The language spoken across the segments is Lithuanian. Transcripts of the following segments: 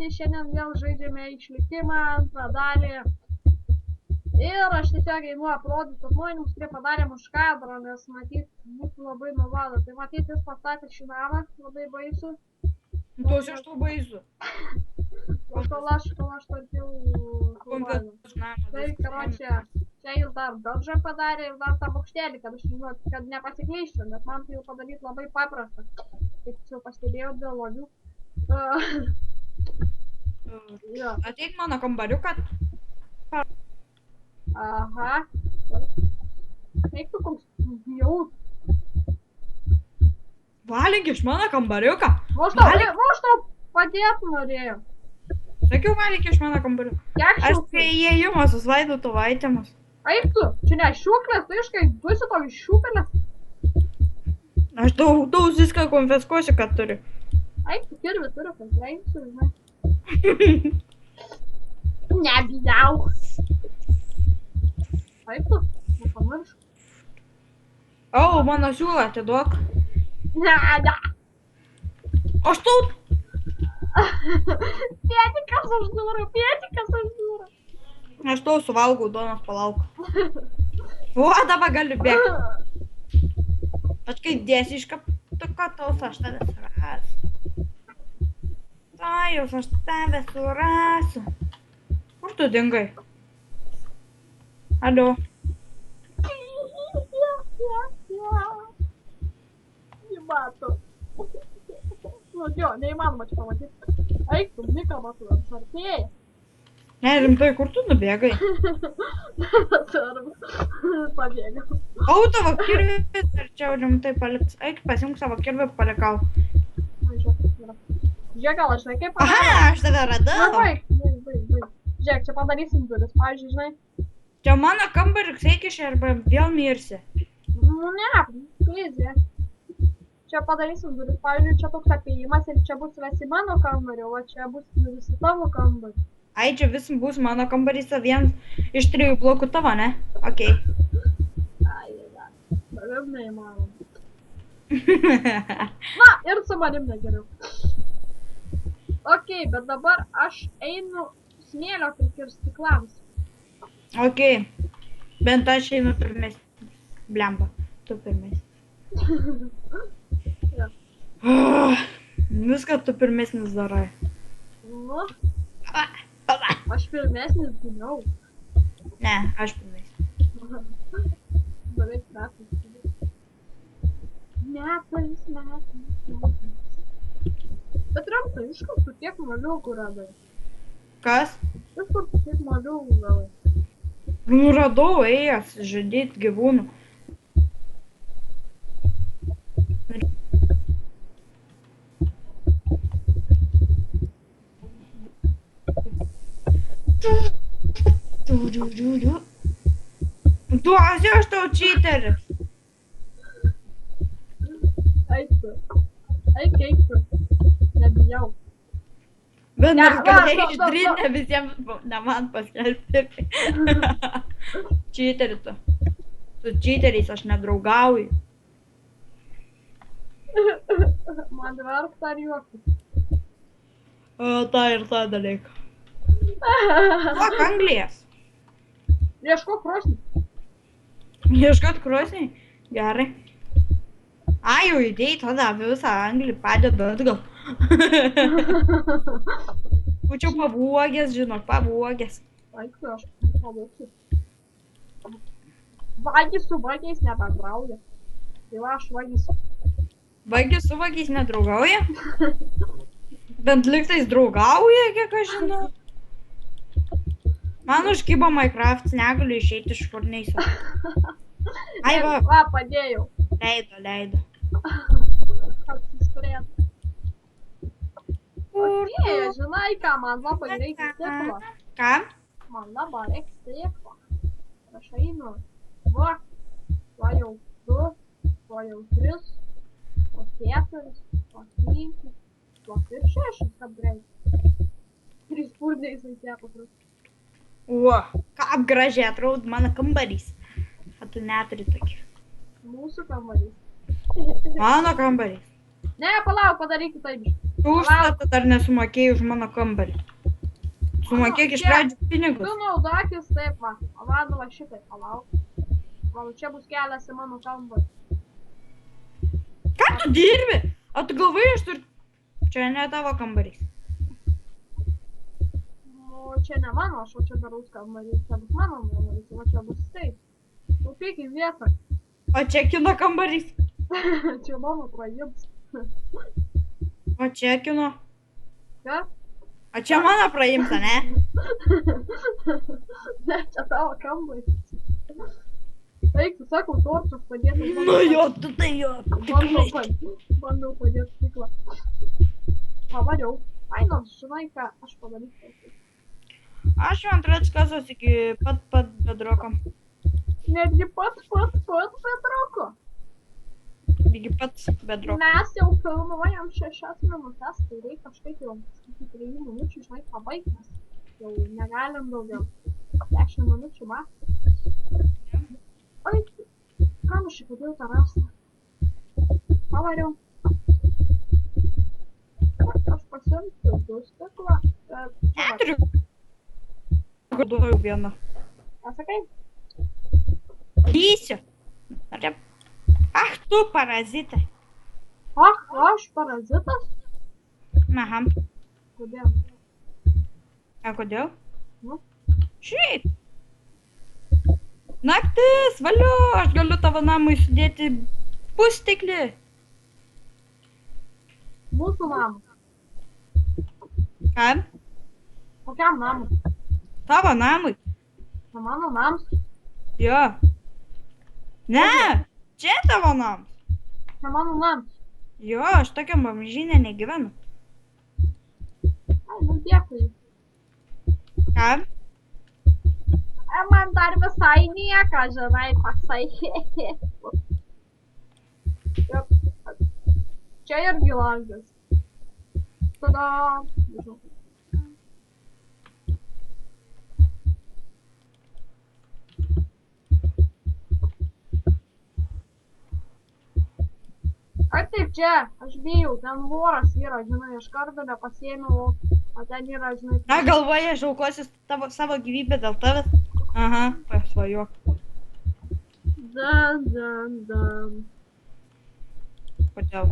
sveiki, šiandien vėl žaidžiame išlikimą, antrą dalį. Ir aš tiesiog einu aprodyti atnaujinimus, kurie padarėm už kadro, nes matyt, būtų labai nuobodu. Tai matyt, jis pastatė šį namą, labai baisų. Тоже что бaisu. Kol aš tarpiau nuobodu. Tai, karočią, čia jis dar daržą padarė ir dar tą bokštelį, kad aš žinot, kad nepasikeiščiau, bet man tai jau padaryti labai paprasta. Kaip jau pastebėjau dėl logių. Ateik mano kambariuką. Aha. Eik tu koks jau. Valink iš mano kambariuką. Aš tau padėti norėjau. Sakiau, valink iš mano kambariuką. Kiek Aš šiukšlės? prie įėjimo susvaidau tavo aitimus. Eik tu, čia ne šiuklės, tai iškai, tu esi tau iš šiuklės. Aš tau viską konfiskuosiu, kad turiu. Eik tu, kirvi turiu, konfrencijų, žinai. Nebijau. Eik tu, nepamiršk. O, mano siūlą atiduok. Ne. Aš tau... Pietikas už durų. Aš tau suvalgau duonos palauk. O, dabar galiu bėgti. Aš kai dėsi iš kaptuko taus, aš tave surasiu. Tajus, aš tave surasiu. Kur tu dingai? Alio. Nemato. Nu jo, neįmanoma čia pamatyti. Eik tu, Mika, matau, atsartėja. Ne, rimtai, kur tu nubėgai? Pabėgau. O, tavo kirvis, ar čia rimtai paliks. Eik, pasimk savo kirvį, palikau. Žiūrėk, gal aš žinai kaip Aha, aš tave radau. baig. Žiūrėk, čia padarysim duris, pavyzdžiui, žinai. Čia mano kambaris eikiši arba vėl mirsi. Nu ne, please. Čia padarysim duris, pavyzdžiui, čia toks apėjimas ir čia bus visi mano kambario, o čia bus visi tavo kambario. Ai, čia vis bus mano kambarys, o vienas iš 3 blokų tavo, ne? Okei. Manim neįmanoma. Na, ir su manim negeriau. Okei, bet dabar aš einu smėlio prikirsti klams. Okei. Bent aš einu pirmesnis. Blemba, tu pirmesnis. Viską tu pirmesnis darai. Nu, aš pirmesnis gimiau. Ne, aš pirmesnis. Beveik metais. Metais. Bet rimtai, iš kur tu tiek moliūgų radai? Kas? Iš kur tu tiek moliūgų gavai? Nu, radau ėjęs žudyti gyvūnų. Tu esi aš tau čyteris. Eik tu. Nebijau. Bet Ne, nors galėjai va, išdrinę visiems, ne man paskelbti. Čyteris tu. Su čyteriais aš nedraugauju. Man verta ar juoktis. O, ta ir ta dalyka. Duok anglies. Ieškok krosnį. Ieškot krosnį? Gerai. Ai, jau įdėjai tada visą anglį padedu atgal. Būčiau pavogęs, žinok, pavogęs. Eik tu, aš pavogsiu. Vagis su vagiais nebendrauja. Tai va, aš vagis. Vagis su vagiais nedraugauja? Bent liktais draugauja, kiek aš žinau. Man užkibo Minecraft, negaliu išeiti iš furneiso. Ai, va. Va, padėjau. Leido. Apsispręs. Okei, žinai ką, man labai reikia stiklo. Ką? Man labai reikia stiklo. Aš einu. Va jau 2, va jau 3, va 4, va 5, va ir 6, kad greitai. 3 spurniai santėko. O, kaip gražiai atrodo mano kambarys. A tu neturi tokį. Mūsų kambarys. Mano kambarys. Ne, palauk, padarykit taip. Tu užstatą dar nesumokėjai už mano kambarį. Sumokėk iš pradžių Tu pinigus. naudokis taip, va. O va šitai, palauk. Gal čia bus kelias į mano kambarį. Ką tu dirbi? O tu galvoji, aš turiu... Čia ne tavo kambarys. Nu, čia ne mano, aš čia darau kambarį. Čia bus mano kambarys, o čia bus taip. Taupyk į vietą. O čia kino kambarys. Čia mano prajims. O čia kino. Ką? O čia mano praimta, ne? Ne, čia tavo kambarys. Eik, tu sakau, torčius padėti. Nu jo, tu tai jo. Bandau padėti stiklą. Pavariau. Ai, nors, žinai ką, aš padarysiu. Aš jau antras kasos iki pat bedroko. Netgi pat Petroko. Iki pat bedroko. Mes jau filmuojam 6 minutes, tai reikia kažkaip jau 3 minučių, žinai, pabaigti, nes jau negalim daugiau. 10 minučių, va. Oi, kam aš įpadėjau tą rastą? Pavariau. Aš pasimsiu 2 stiklą, bet... Neturiu. Duoju vieną. Ką sakai? Lysiu. Ach, tu parazitai. Ach, aš parazitas? Aha. Kodėl? A kodėl? Nu? Šiaip. Naktis, valiu, aš galiu tavo namui sudėti pustiklį. Mūsų namui. Ką? Kokiam namui? Tavo namui. Na, mano nams. Jo. Ne, čia tavo namas. Na, mano nams. Jo, aš tokiam bamžinė negyvenu. Ai, nu dėkui. Ką? Man dar visai nieka, žinai, pasakė. Čia irgi langas. Tada... Ar taip čia? Aš bijau, ten voras yra, žinai, iš karto nepasiėmiau, o ten yra, žinai... Na, galvoje, aš aukosiu savo gyvybę dėl tavęs. Aha, pasvajuok. Dan. Kodėl?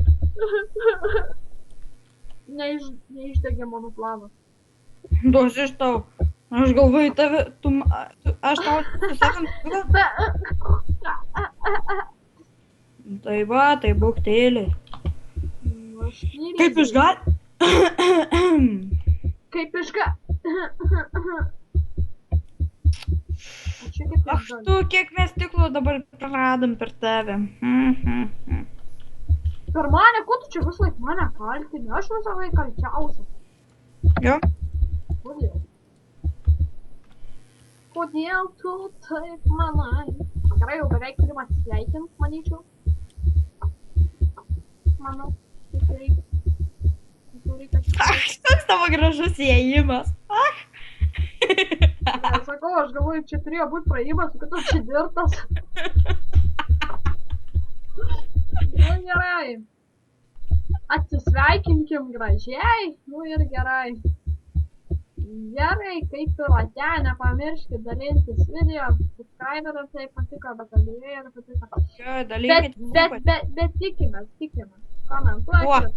Neišdegė mano planas. Duos iš tau. Aš galvoju tave, aš tau sakant, tai va, tai buktėlė. Kaip išgal? Kaip išga? Ach tu, kiek mes stiklų dabar praradom per tave. Per mane, ko tu čia visą laiką mane kaltini? Aš visą laiką kalčiausias. Jo? Kodėl? Kodėl tu taip manai? Gerai, jau beveik turim atsisveikint, manyčiau. Manau, tai reikia. Ach, toks tavo gražus įėjimas. Ach. Sakau, aš galvoju, čia turėjo būti praėjimas, kad aš čia dirtas. Nu gerai. Atsisveikinkim gražiai. Nu ir gerai. Gerai, kaip ir ate, nepamirškit dalintis video, subscribe ir tai patiko, bet kalbėjai ir patiko. Jo, dalinkit. Bet tikimės. Komentuokit.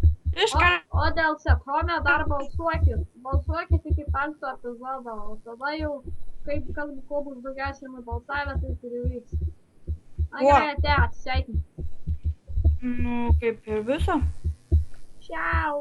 O dėl Setrome dar balsuokit iki 5 epizodo, o tada jau, ko bus daugiausiai nubalsavę, tai ir įvyks. Na gerai, ate, atsisveikinti. Nu, kaip ir viso. Ciao.